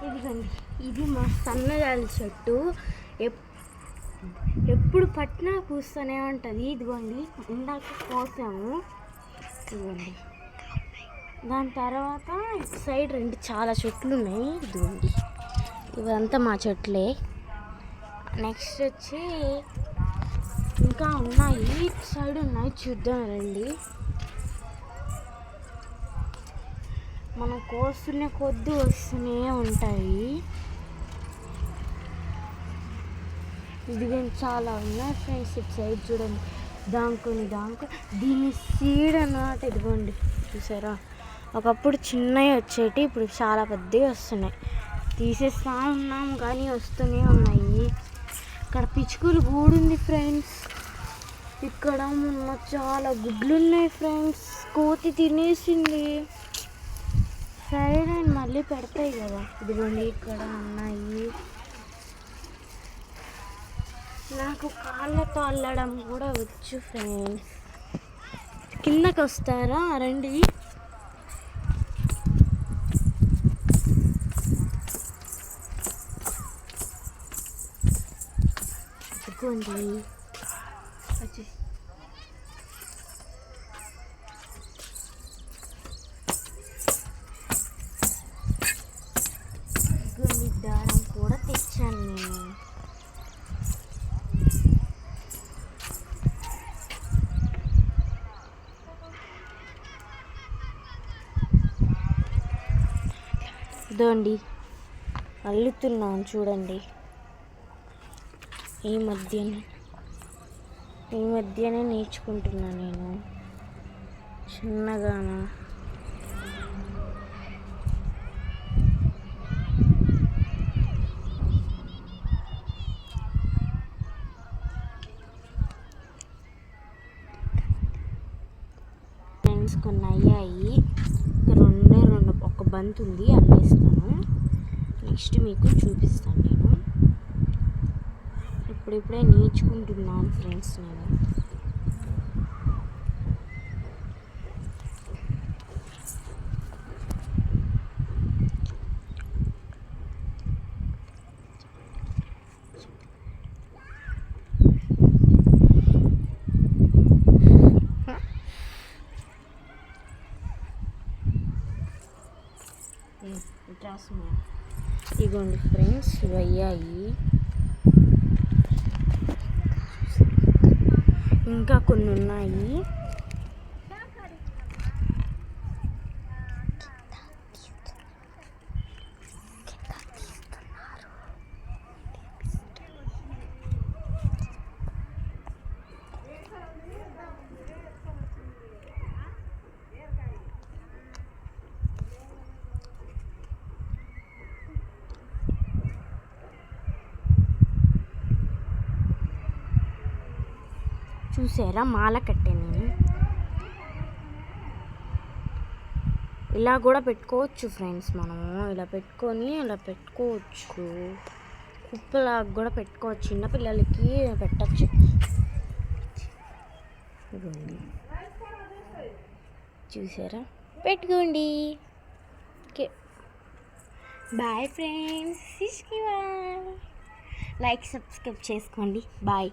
ఇదిగోండి, ఇది మా సన్నజాజి చెట్టు. ఎప్పుడు పట్టినా పూస్తూనే ఉంటుంది. ఇదిగోండి, ఇందాక కోసాము. ఇదిగోండి, దాని తర్వాత ఇటు సైడ్ చాలా చెట్లు ఉన్నాయి. ఇదిగోండి, ఇవంతా మా చెట్లే. నెక్స్ట్ వచ్చి ఇంకా ఉన్నాయి, ఇటు సైడ్ ఉన్నాయి, చూద్దాం రండి. మనం కోస్తున్న కొద్ది వస్తూనే ఉంటాయి. ఇదిగోండి, చాలా ఉన్నాయి ఫ్రెండ్స్. ఇటు సైడ్ చూడండి, దాంకొని దీన్ని సీడ్ అన్నమాట. ఇదిగోండి, చూసారా, ఒకప్పుడు చిన్నవి వచ్చేటి, ఇప్పుడు చాలా పెద్దవి వస్తున్నాయి. తీసేస్తా ఉన్నాము కానీ వస్తూనే ఉన్నాయి. ఇక్కడ పిచ్చుకలు గూడుంది ఫ్రెండ్స్. ఇక్కడ మొన్న చాలా గుడ్లు ఉన్నాయి ఫ్రెండ్స్. కోతి తినేసింది. సరే, నేను మళ్ళీ పెడతాయి కదా. ఇదిగోండి, ఇక్కడ ఉన్నాయి. నాకు కాళ్ళతో అల్లడం కూడా వచ్చు ఫ్రెండ్స్. కిందకి వస్తారా రండి. ఇదిగోండి, దారం కూడా తెచ్చాను నేను. ఇదండి, అల్లుతున్నాను చూడండి. ఈ మధ్యనే నేర్చుకుంటున్నాను నేను చిన్నగాను. ఫ్రెండ్స్, కొన్ని అయ్యాయి. రెండు ఒక బంతి ఉంది, అల్లేస్తాను. నెక్స్ట్ మీకు చూపిస్తాను. నేను ఇప్పుడే నేర్చుకుంటున్నాను ఫ్రెండ్స్. నేను ఇగోండి ఫ్రెండ్స్, ఇవి అయ్యాయి. ఇంకా కొన్ని ఉన్నాయి. చూసారా, మాల కట్టాను నేను. ఇలా కూడా పెట్టుకోవచ్చు ఫ్రెండ్స్. మనము ఇలా పెట్టుకొని ఇలా పెట్టుకోవచ్చు. కుప్పలాగా కూడా పెట్టుకోవచ్చు. చిన్నపిల్లలకి పెట్టచ్చు. చూసారా, పెట్టుకోండి. Okay, bye friends. Like subscribe చేసుకోండి. బాయ్.